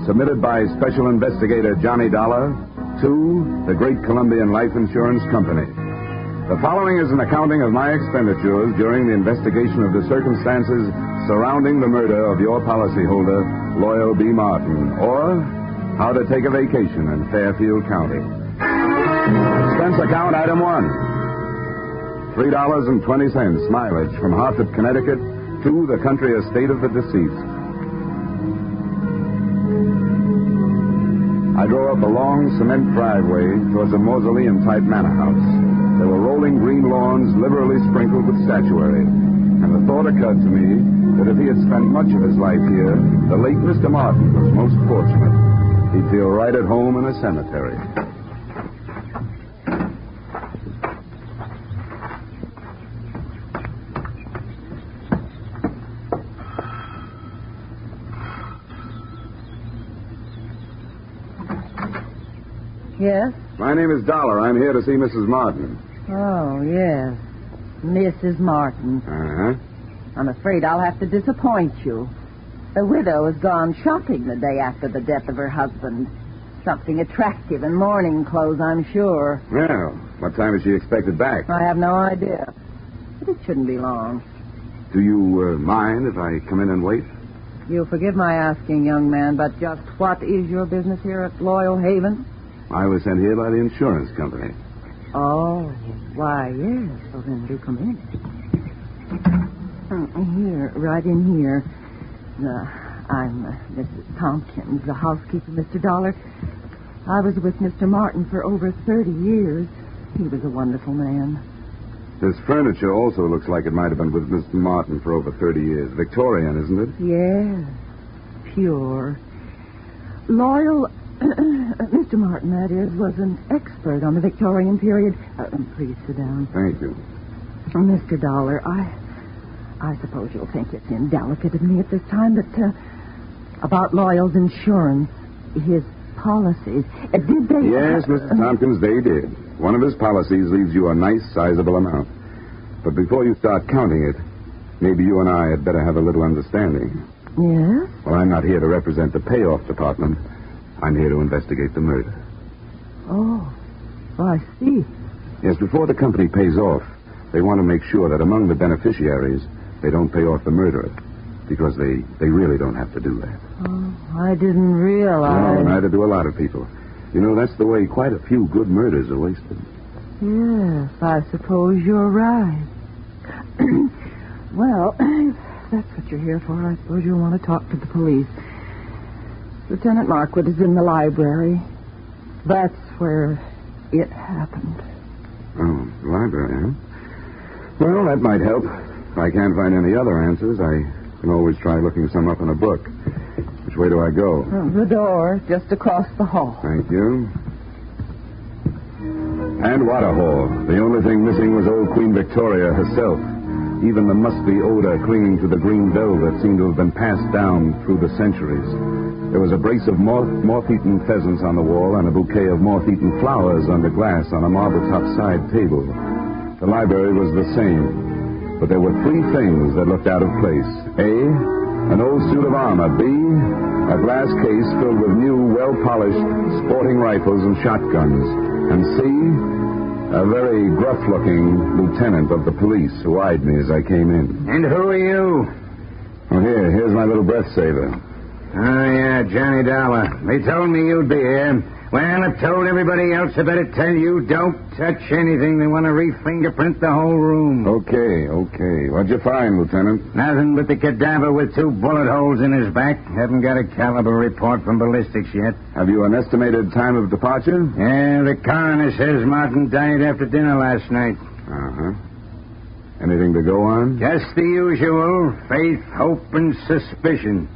submitted by Special Investigator Johnny Dollar to the Great Columbian Life Insurance Company. The following is an accounting of my expenditures during the investigation of the circumstances surrounding the murder of your policyholder, Loyal B. Martin, or how to take a vacation in Fairfield County. Expense account item 1. $3.20 mileage from Hartford, Connecticut to the country estate of the deceased. I drove up a long cement driveway towards a mausoleum-type manor house. There were rolling green lawns liberally sprinkled with statuary, and the thought occurred to me that if he had spent much of his life here, the late Mr. Martin was most fortunate. He'd feel right at home in a cemetery. Yes? My name is Dollar. I'm here to see Mrs. Martin. Oh, yes. Mrs. Martin. Uh-huh. I'm afraid I'll have to disappoint you. The widow has gone shopping the day after the death of her husband. Something attractive in mourning clothes, I'm sure. Well, what time is she expected back? I have no idea. But it shouldn't be long. Do you mind if I come in and wait? You'll forgive my asking, young man, but just what is your business here at Loyal Haven? I was sent here by the insurance company. Oh, why, yes. Well, then do come in. Here, right in here. I'm Mrs. Tompkins, the housekeeper, Mr. Dollar. I was with Mr. Martin for over 30 years. He was a wonderful man. This furniture also looks like it might have been with Mr. Martin for over 30 years. Victorian, isn't it? Yes, pure. Loyal... Mr. Martin, that is, was an expert on the Victorian period. Please sit down. Thank you. Mr. Dollar, I suppose you'll think it's indelicate of me at this time, but about Loyal's insurance, his policies, did they... Yes, Mr. Tompkins, they did. One of his policies leaves you a nice, sizable amount. But before you start counting it, maybe you and I had better have a little understanding. Yes? Well, I'm not here to represent the payoff department. I'm here to investigate the murder. Oh, I see. Yes, before the company pays off, they want to make sure that among the beneficiaries, they don't pay off the murderer, because they really don't have to do that. Oh, I didn't realize. No, neither do a lot of people. You know, that's the way quite a few good murders are wasted. Yes, I suppose you're right. Well, if that's what you're here for, I suppose you'll want to talk to the police. Lieutenant Markwood is in the library. That's where it happened. Oh, the library, huh? Well, that might help. If I can't find any other answers, I can always try looking some up in a book. Which way do I go? The door, just across the hall. Thank you. And what a hall. The only thing missing was old Queen Victoria herself. Even the musty odor clinging to the green velvet seemed to have been passed down through the centuries. There was a brace of moth-eaten pheasants on the wall and a bouquet of moth-eaten flowers under glass on a marble-top side table. The library was the same, but there were three things that looked out of place. A, an old suit of armor. B, a glass case filled with new, well-polished sporting rifles and shotguns. And C, a very gruff-looking lieutenant of the police who eyed me as I came in. And who are you? Oh, here's my little breath saver. Oh, yeah, Johnny Dollar. They told me you'd be here. Well, I've told everybody else I better tell you, don't touch anything. They want to re-fingerprint the whole room. Okay. What'd you find, Lieutenant? Nothing but the cadaver with 2 bullet holes in his back. Haven't got a caliber report from ballistics yet. Have you an estimated time of departure? Yeah, the coroner says Martin died after dinner last night. Uh-huh. Anything to go on? Just the usual. Faith, hope, and suspicion.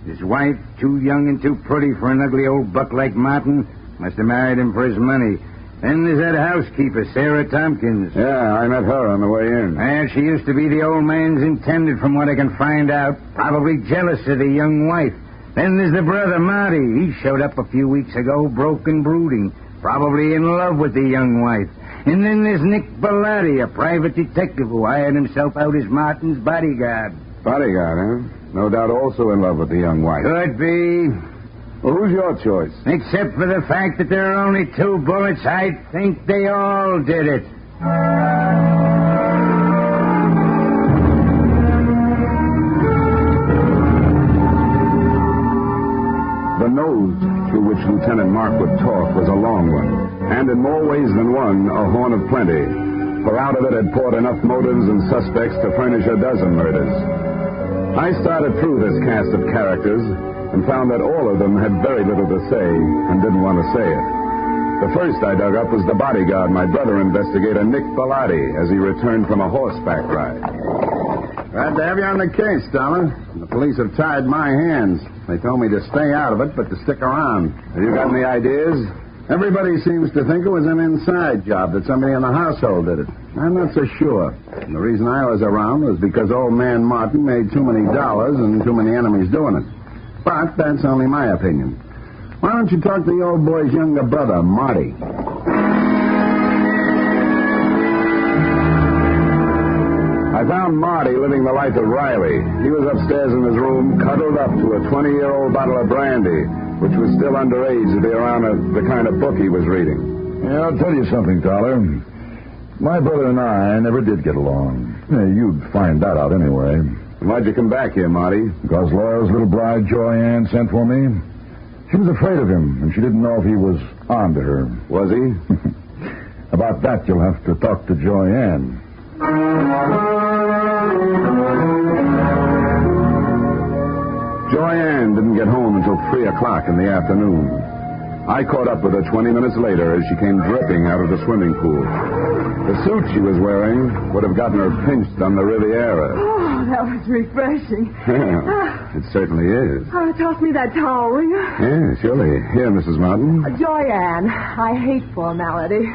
His wife, too young and too pretty for an ugly old buck like Martin, must have married him for his money. Then there's that housekeeper, Sarah Tompkins. Yeah, I met her on the way in. Well, she used to be the old man's intended, from what I can find out. Probably jealous of the young wife. Then there's the brother, Marty. He showed up a few weeks ago, broken, brooding. Probably in love with the young wife. And then there's Nick Bellotti, a private detective who hired himself out as Martin's bodyguard. Bodyguard, huh? No doubt also in love with the young wife. Could be. Well, who's your choice? Except for the fact that there are only 2 bullets, I think they all did it. The nose through which Lieutenant Mark would talk was a long one, and in more ways than one, a horn of plenty. For out of it had poured enough motives and suspects to furnish a dozen murders. I started through this cast of characters and found that all of them had very little to say and didn't want to say it. The first I dug up was the bodyguard, my brother investigator, Nick Bellotti, as he returned from a horseback ride. Glad to have you on the case, Dollar. The police have tied my hands. They told me to stay out of it, but to stick around. Have you got any ideas? Everybody seems to think it was an inside job, that somebody in the household did it. I'm not so sure. And the reason I was around was because old man Martin made too many dollars and too many enemies doing it. But that's only my opinion. Why don't you talk to the old boy's younger brother, Marty? I found Marty living the life of Riley. He was upstairs in his room, cuddled up to a 20-year-old bottle of brandy, which was still underage to be around the kind of book he was reading. Yeah, I'll tell you something, Dollar. My brother and I never did get along. Yeah, you'd find that out anyway. Why'd you come back here, Marty? Because Laura's little bride, Joy Ann, sent for me. She was afraid of him, and she didn't know if he was on to her. Was he? About that, you'll have to talk to Joy Ann. Joy Ann didn't get home until 3 o'clock in the afternoon. I caught up with her 20 minutes later as she came dripping out of the swimming pool. The suit she was wearing would have gotten her pinched on the Riviera. Oh, that was refreshing. Yeah, it certainly is. Toss me that towel, will you? Yeah, surely. Here, Mrs. Martin. Joyanne, I hate formality.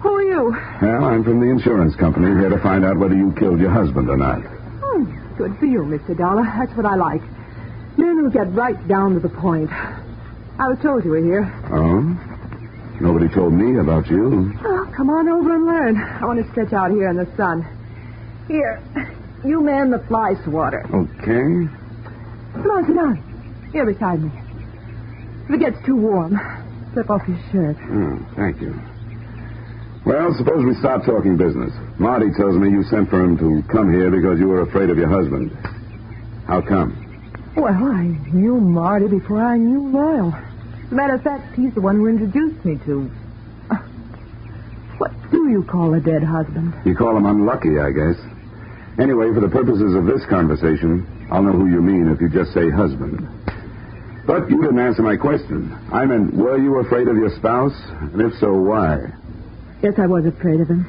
Who are you? Well, I'm from the insurance company, here to find out whether you killed your husband or not. Good for you, Mr. Dollar. That's what I like. Men who get right down to the point. I was told you were here. Oh? Nobody told me about you. Oh, come on over and learn. I want to stretch out here in the sun. Here, you man the fly swatter. Okay. Come on, sit down. Here beside me. If it gets too warm, slip off your shirt. Oh, thank you. Well, suppose we start talking business. Marty tells me you sent for him to come here because you were afraid of your husband. How come? Well, I knew Marty before I knew Royal. As a matter of fact, he's the one who introduced me to... What do you call a dead husband? You call him unlucky, I guess. Anyway, for the purposes of this conversation, I'll know who you mean if you just say husband. But you didn't answer my question. I meant, were you afraid of your spouse? And if so, why? Yes, I was afraid of him.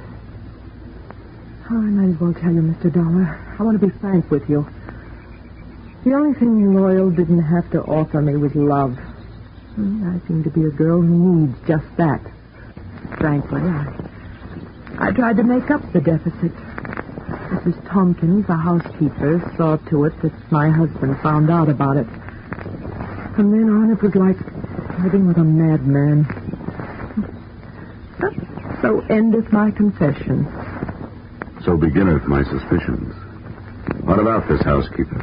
Oh, I might as well tell you, Mr. Dollar. I want to be frank with you. The only thing Loyal didn't have to offer me was love. I seem to be a girl who needs just that. Frankly, I tried to make up the deficit. Mrs. Tompkins, the housekeeper, saw to it that my husband found out about it. From then on, it was like living with a madman. So endeth my confession. So beginneth my suspicions. What about this housekeeper?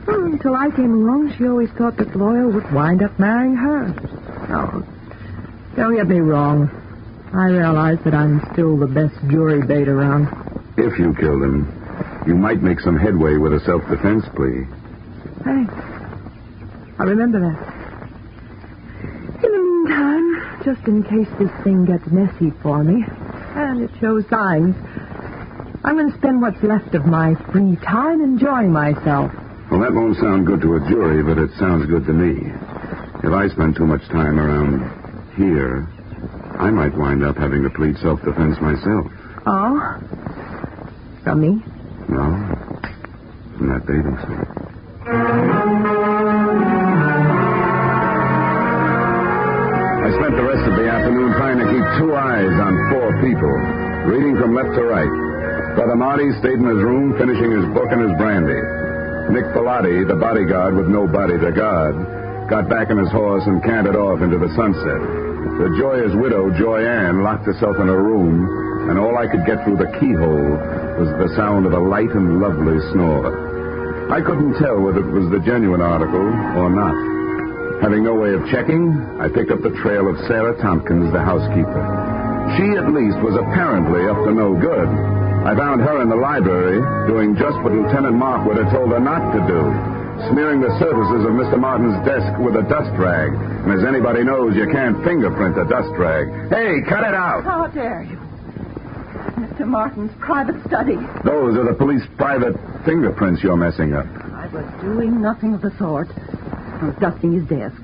Until I came along, she always thought that Loyal would wind up marrying her. Oh, don't get me wrong. I realize that I'm still the best jury bait around. If you killed him, you might make some headway with a self-defense plea. Thanks. I remember that. In the meantime, just in case this thing gets messy for me, and it shows signs, I'm going to spend what's left of my free time enjoying myself. Well, that won't sound good to a jury, but it sounds good to me. If I spend too much time around here, I might wind up having to plead self-defense myself. Oh? From me? No. From that bathing suit. I spent the rest of the afternoon trying to keep 2 eyes on 4 people, reading from left to right. Brother Marty stayed in his room, finishing his book and his brandy. Nick Bellotti, the bodyguard with no body to guard, got back on his horse and cantered off into the sunset. The joyous widow, Joy Ann, locked herself in her room, and all I could get through the keyhole was the sound of a light and lovely snore. I couldn't tell whether it was the genuine article or not. Having no way of checking, I picked up the trail of Sarah Tompkins, the housekeeper. She, at least, was apparently up to no good. I found her in the library doing just what Lieutenant Markwood had told her not to do, smearing the surfaces of Mr. Martin's desk with a dust rag. And as anybody knows, you can't fingerprint a dust rag. Hey, cut it out! How dare you? Mr. Martin's private study. Those are the police private fingerprints you're messing up. I was doing nothing of the sort. I was dusting his desk.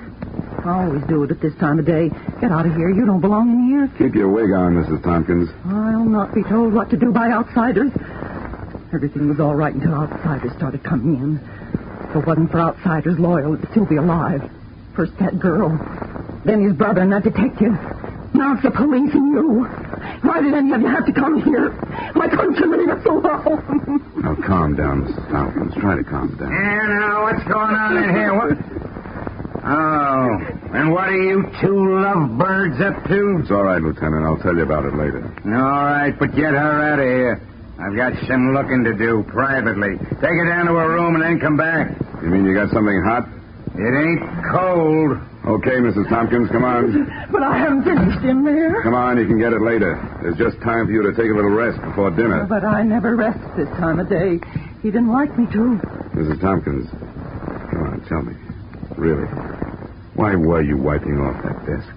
I always do it at this time of day. Get out of here. You don't belong in here. Keep your wig on, Mrs. Tompkins. I'll not be told what to do by outsiders. Everything was all right until outsiders started coming in. If it wasn't for outsiders loyal, it'd still be alive. First that girl, then his brother and that detective. Now it's the police and you. Why did any of you have to come here? Why couldn't you leave us alone? Now, calm down, Mrs. Tompkins. Try to calm down. Yeah, now, what's going on in here? What? Oh, and what are you two lovebirds up to? It's all right, Lieutenant. I'll tell you about it later. All right, but get her out of here. I've got some looking to do privately. Take her down to her room and then come back. You mean you got something hot? It ain't cold. Okay, Mrs. Tompkins, come on. But I haven't finished in there. Come on, you can get it later. There's just time for you to take a little rest before dinner. But I never rest this time of day. He didn't like me to. Mrs. Tompkins, come on, tell me. Really, why were you wiping off that desk?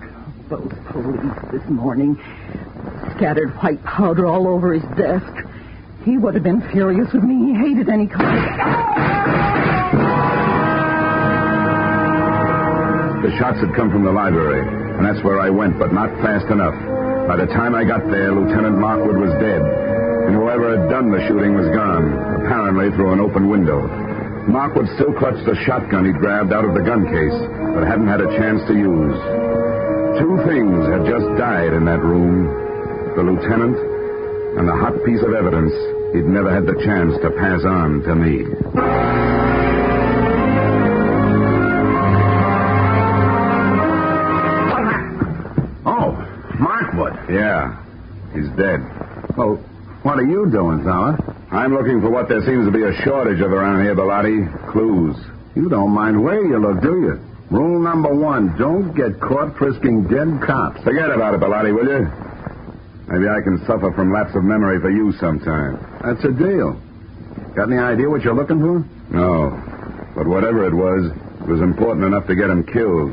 Those police this morning scattered white powder all over his desk. He would have been furious with me. He hated any kind The shots had come from the library, and that's where I went, but not fast enough. By the time I got there, Lieutenant Markwood was dead, and whoever had done the shooting was gone, apparently through an open window. Markwood still clutched the shotgun he'd grabbed out of the gun case, but hadn't had a chance to use. Two things had just died in that room: the lieutenant and the hot piece of evidence he'd never had the chance to pass on to me. Oh, Markwood. Yeah, he's dead. Well, what are you doing, fella? I'm looking for what there seems to be a shortage of around here, Bellotti. Clues. You don't mind where you look, do you? Rule number 1, don't get caught frisking dead cops. Forget about it, Bellotti, will you? Maybe I can suffer from lapse of memory for you sometime. That's a deal. Got any idea what you're looking for? No. But whatever it was important enough to get him killed.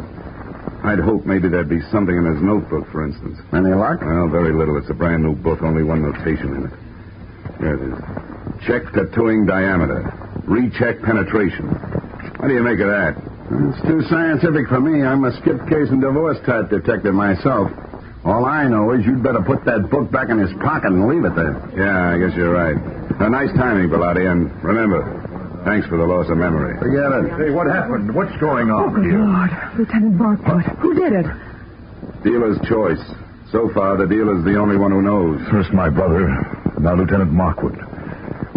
I'd hoped maybe there'd be something in his notebook, for instance. Any luck? Well, very little. It's a brand new book, only one notation in it. Here it is. Check tattooing diameter. Recheck penetration. What do you make of that? It's too scientific for me. I'm a skip case and divorce type detective myself. All I know is you'd better put that book back in his pocket and leave it there. Yeah, I guess you're right. Nice timing, Bellotti, and remember, thanks for the loss of memory. Forget it. Hey, what happened? What's going on Good here? Lord. Lieutenant Markwood. Who did it? Dealer's choice. So far, the dealer's the only one who knows. First my brother, now Lieutenant Markwood.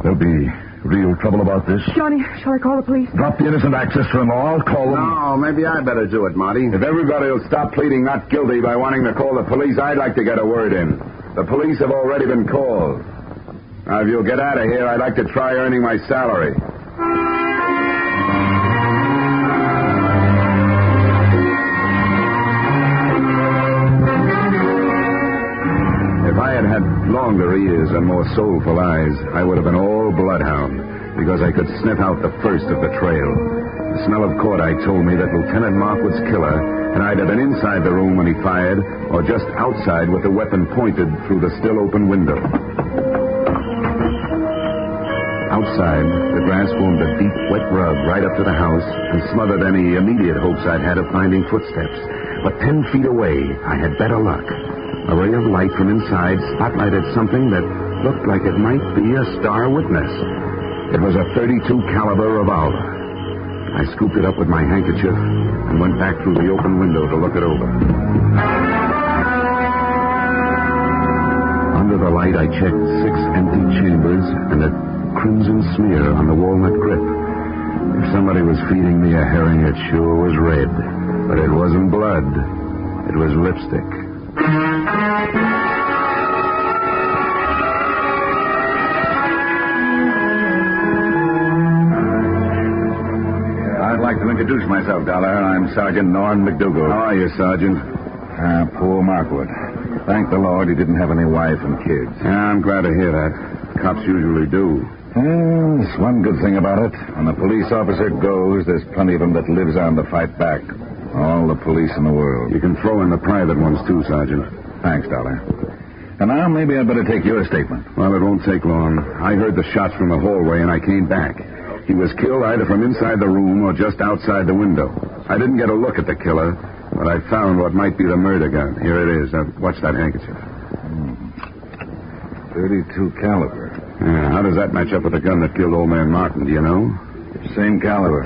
There'll be real trouble about this. Johnny, shall I call the police? Drop the innocent access to them all. Call them. No, maybe I better do it, Marty. If everybody will stop pleading not guilty by wanting to call the police, I'd like to get a word in. The police have already been called. Now, if you'll get out of here, I'd like to try earning my salary. If I had had longer ears and more soulful eyes, I would have been all bloodhound, because I could sniff out the first of the trail. The smell of cordite told me that Lieutenant Markwood's killer had either been inside the room when he fired, or just outside with the weapon pointed through the still open window. Outside, the grass formed a deep, wet rug right up to the house and smothered any immediate hopes I'd had of finding footsteps. But 10 feet away, I had better luck. A ray of light from inside spotlighted something that looked like it might be a star witness. It was a .32 caliber revolver. I scooped it up with my handkerchief and went back through the open window to look it over. Under the light, I checked 6 empty chambers and a crimson smear on the walnut grip. If somebody was feeding me a herring, it sure was red. But it wasn't blood. It was lipstick. I'd like to introduce myself, Dollar. I'm Sergeant Norton McDougal. How are you, Sergeant? Poor Markwood. Thank the Lord he didn't have any wife and kids. Yeah, I'm glad to hear that. Cops usually do. There's one good thing about it. When a police officer goes, there's plenty of them that lives on to fight back. All the police in the world. You can throw in the private ones, too, Sergeant. Thanks, Dollar. And now maybe I'd better take your statement. Well, it won't take long. I heard the shots from the hallway, and I came back. He was killed either from inside the room or just outside the window. I didn't get a look at the killer, but I found what might be the murder gun. Here it is. Watch that handkerchief. 32 caliber. Yeah, how does that match up with the gun that killed old man Martin? Do you know? Same caliber.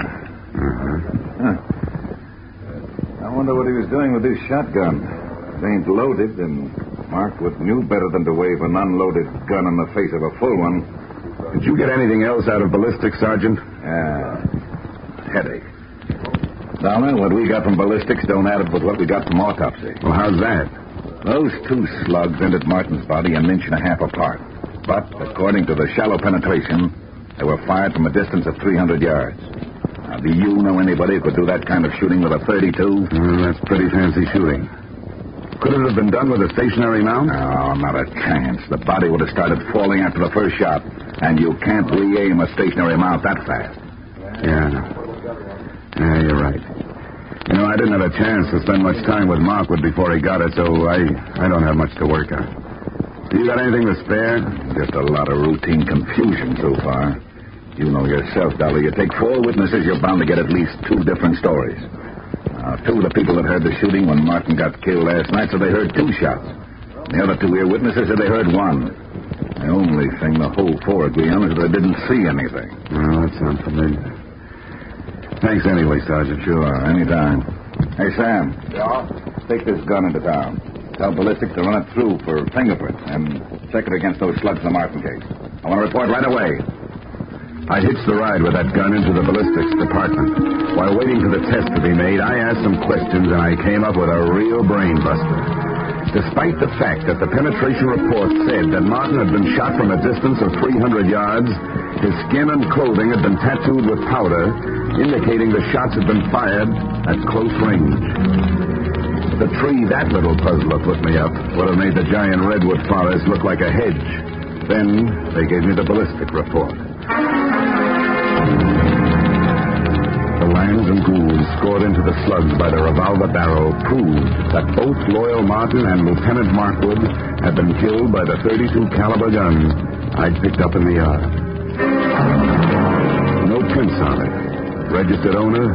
Uh-huh. I wonder what he was doing with this shotgun. It ain't loaded, and Markwood knew better than to wave an unloaded gun in the face of a full one. Did you get anything else out of ballistics, Sergeant? Headache. Dollar, what we got from ballistics don't add up with what we got from autopsy. Well, how's that? Those 2 slugs entered Martin's body an inch and a half apart. But, according to the shallow penetration, they were fired from a distance of 300 yards. Now, do you know anybody who could do that kind of shooting with a 32? That's pretty fancy shooting. Could it have been done with a stationary mount? No, not a chance. The body would have started falling after the first shot, and you can't re-aim a stationary mount that fast. Yeah, you're right. You know, I didn't have a chance to spend much time with Markwood before he got it, so I don't have much to work on. You got anything to spare? Just a lot of routine confusion so far. You know yourself, Dolly. You take 4 witnesses, you're bound to get at least 2 different stories. 2 of the people that heard the shooting when Martin got killed last night said they heard 2 shots. The other 2 eyewitnesses said they heard 1. The only thing the whole 4 agree on is that they didn't see anything. Well, that sounds familiar. Thanks anyway, Sergeant. Sure, anytime. Hey, Sam. Yeah? Take this gun into town. Tell ballistics to run it through for fingerprints and check it against those slugs in the Martin case. I want to report right away. I hitched the ride with that gun into the ballistics department. While waiting for the test to be made, I asked some questions, and I came up with a real brain buster. Despite the fact that the penetration report said that Martin had been shot from a distance of 300 yards, his skin and clothing had been tattooed with powder, indicating the shots had been fired at close range. The tree that little puzzler put me up would have made the giant redwood forest look like a hedge. Then they gave me the ballistic report. The lands and ghouls scored into the slugs by the revolver barrel proved that both Loyal Martin and Lieutenant Markwood had been killed by the 32 caliber gun I'd picked up in the yard. No prints on it. Registered owner,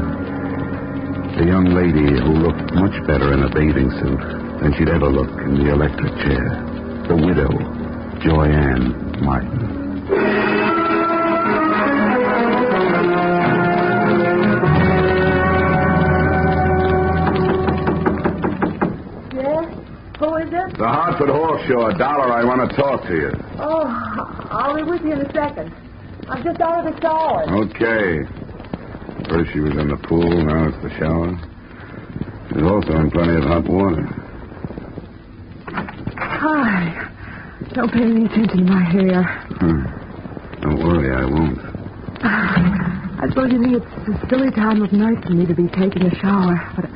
a young lady who looked much better in a bathing suit than she'd ever look in the electric chair. The widow, Joyanne Martin. The Hartford Horse Show. Dollar, I want to talk to you. Oh, I'll be with you in a second. I'm just out of the shower. Okay. First she was in the pool, now it's the shower. She's also in plenty of hot water. Hi. Don't pay any attention to my hair. Don't worry, I won't. I suppose you think it's a silly time of night for me to be taking a shower, but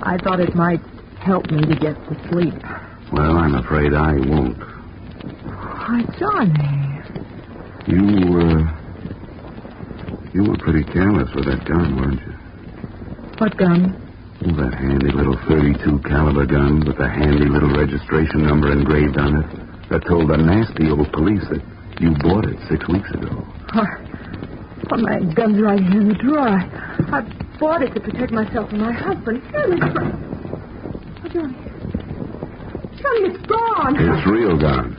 I thought it might help me to get to sleep. Well, I'm afraid I won't. Why, Johnny. You were pretty careless with that gun, weren't you? What gun? Oh, that handy little 32 caliber gun with a handy little registration number engraved on it that told the nasty old police that you bought it 6 weeks ago. Well, my gun's right here in the drawer. I bought it to protect myself and my husband. Johnny, it's gone. It's real gone.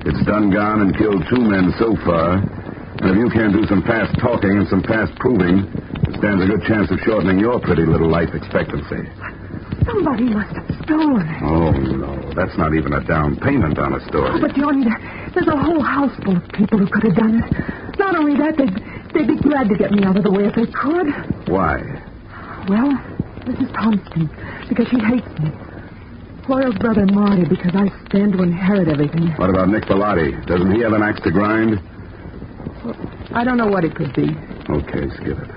It's done gone and killed 2 men so far. And if you can't do some fast talking and some fast proving, it stands a good chance of shortening your pretty little life expectancy. Somebody must have stolen it. Oh, no. That's not even a down payment on a story. Oh, but Johnny, there's a whole house full of people who could have done it. Not only that, they'd be glad to get me out of the way if they could. Why? Well, Mrs. Thompson, because she hates me. Loyal's brother Marty, because I stand to inherit everything. What about Nick Bellotti? Doesn't he have an axe to grind? Well, I don't know what it could be. Okay, skip it.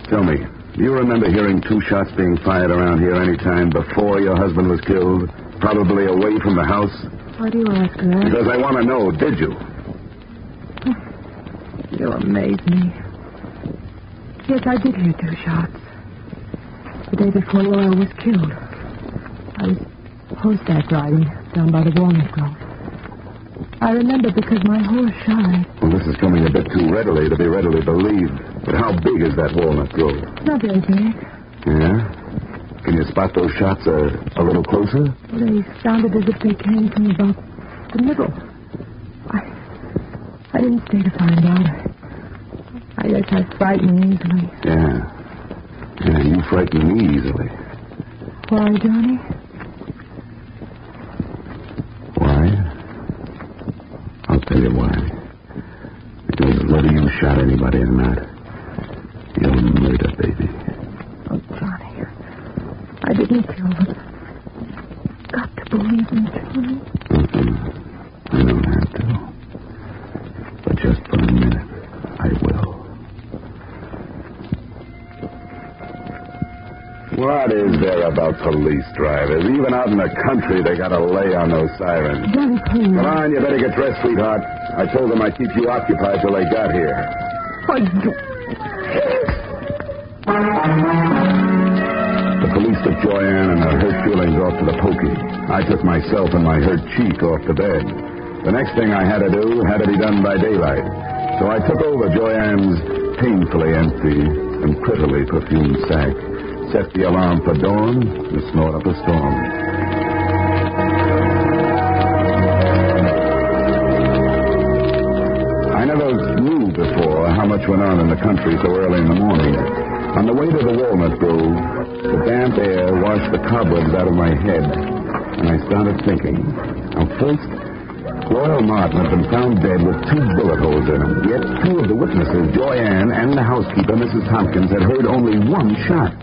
Tell me, Do you remember hearing 2 shots being fired around here any time before your husband was killed? Probably away from the house? Why do you ask that? Because I want to know, did you? You amaze me. Yes, I did hear 2 shots. The day before Laura was killed. I was horseback riding down by the walnut grove. I remember because my horse shied. Well, this is coming a bit too readily to be readily believed. But how big is that walnut grove? Not very big. Yeah? Can you spot those shots a little closer? They sounded as if they came from about the middle. I didn't stay to find out. I guess I frightened easily. Yeah. Yeah, you frighten me easily. Why, Johnny? Why? I'll tell you why. Because whether you shot anybody or not, you're a murder, baby. Oh, Johnny. I didn't kill them. Got to believe me, Johnny. I don't have to. But just for a minute, I will. What is there about police drivers? Even out in the country, they got to lay on those sirens. Johnny, please. Come on, you better get dressed, sweetheart. I told them I'd keep you occupied till they got here. Oh, you... The police took Joyanne and her hurt feelings off to the pokey. I took myself and my hurt cheek off to bed. The next thing I had to do had to be done by daylight. So I took over Joyanne's painfully empty and prettily perfumed sack, set the alarm for dawn, and snort up a storm. I never knew before how much went on in the country so early in the morning. On the way to the walnut grove, the damp air washed the cobwebs out of my head, and I started thinking. Now, first, Royal Martin had been found dead with 2 bullet holes in him. Yet 2 of the witnesses, Joyanne and the housekeeper, Mrs. Tompkins, had heard only 1 shot.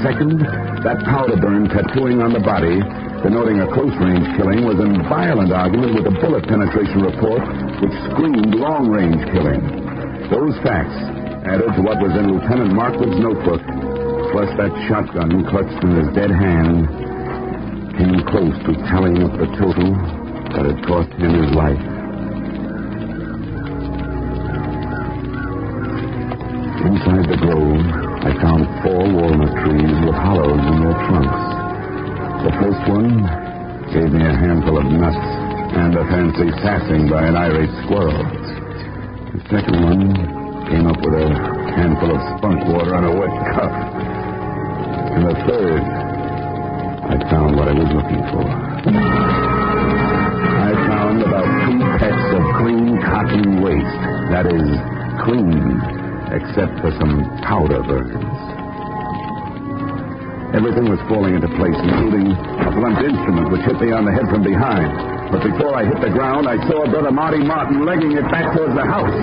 Second, that powder burn tattooing on the body, denoting a close-range killing, was in violent argument with a bullet penetration report which screamed long-range killing. Those facts, added to what was in Lieutenant Markwood's notebook, plus that shotgun clutched in his dead hand, came close to tallying up the total that had cost him his life. Inside the grove, I found 4 walnut trees with hollows in their trunks. The first one gave me a handful of nuts and a fancy sassing by an irate squirrel. The second one came up with a handful of spunk water and a wet cup. And the third, I found what I was looking for. I found about 2 pecks of clean cotton waste. That is, clean, except for some powder burns. Everything was falling into place, including a blunt instrument which hit me on the head from behind. But before I hit the ground, I saw Brother Marty Martin legging it back towards the house.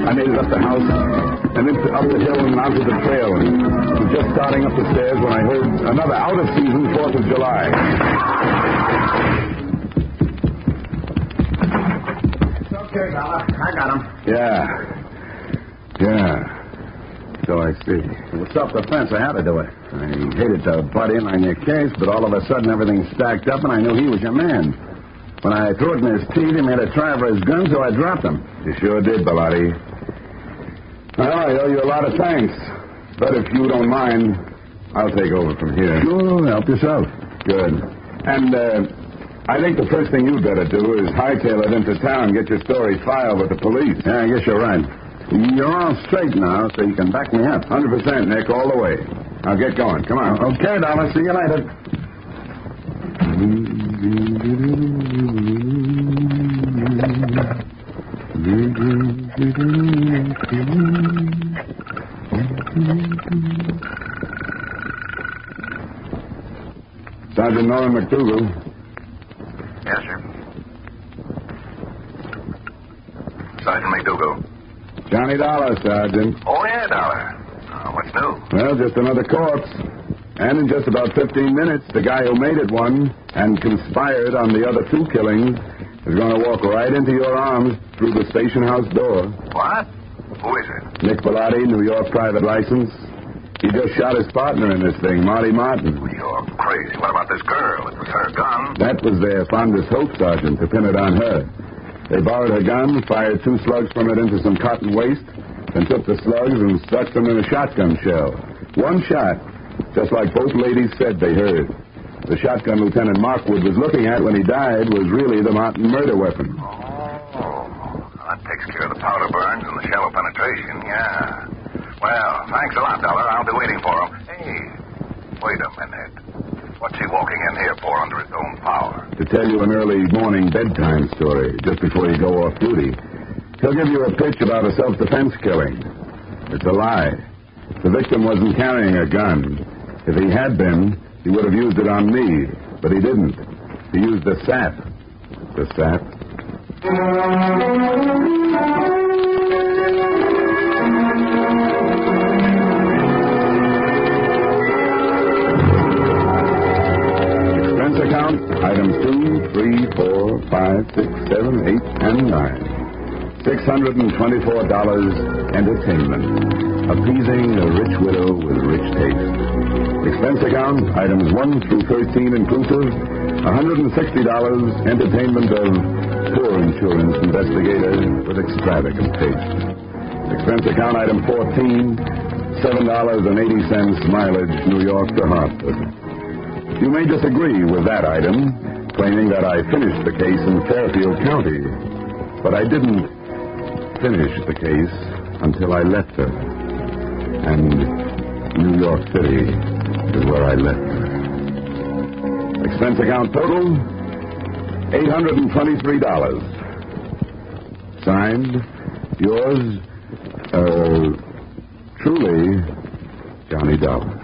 I made it up the house and up the hill and onto the trail, and was just starting up the stairs when I heard another out-of-season 4th of July. It's okay, Dollar. I got him. Yeah. So I see. It was self-defense. I had to do it. I hated to butt in on your case, but all of a sudden everything stacked up, and I knew he was your man. When I threw it in his teeth, he made a try for his gun, so I dropped him. You sure did, Bellotti. Well, I owe you a lot of thanks. But if you don't mind, I'll take over from here. Sure, help yourself. Good. And I think the first thing you'd better do is hightail it into town and get your story filed with the police. Yeah, I guess you're right. You're all straight now, so you can back me up. 100%, Nick, all the way. Now get going. Come on. Okay, Dollar. See you later. Sergeant Norman McDougal. Yes, sir. Sergeant McDougal. Johnny Dollar, Sergeant. Oh, yeah, Dollar. What's new? Well, just another corpse. And in just about 15 minutes, the guy who made it one and conspired on the other 2 killings is going to walk right into your arms through the station house door. What? Who is it? Nick Bellotti, New York private license. He just shot his partner in this thing, Marty Martin. You're crazy. What about this girl? It was her gun. That was their fondest hope, Sergeant, to pin it on her. They borrowed her gun, fired 2 slugs from it into some cotton waste, then took the slugs and stuck them in a shotgun shell. 1 shot, just like both ladies said they heard. The shotgun Lieutenant Markwood was looking at when he died was really the Martin murder weapon. Oh, that takes care of the powder burns and the shallow penetration, yeah. Well, thanks a lot, Dollar. I'll be waiting for him. Hey, wait a minute. What's he walking in here for under his own power? To tell you an early morning bedtime story, just before you go off duty. He'll give you a pitch about a self-defense killing. It's a lie. The victim wasn't carrying a gun. If he had been, he would have used it on me, but he didn't. He used the sap. The sap. Expense account, items 2, 3, 4, 5, 6, 7, 8, and 9. $624 entertainment. Appeasing a rich widow with rich taste. Expense account, items 1 through 13 inclusive, $160 entertainment of poor insurance investigator with extravagant taste. Expense account, item 14, $7.80 mileage New York to Hartford. You may disagree with that item, claiming that I finished the case in Fairfield County, but I didn't finish the case until I left her. And New York City is where I left her. Expense account total, $823. Signed, yours, truly, Johnny Dollar.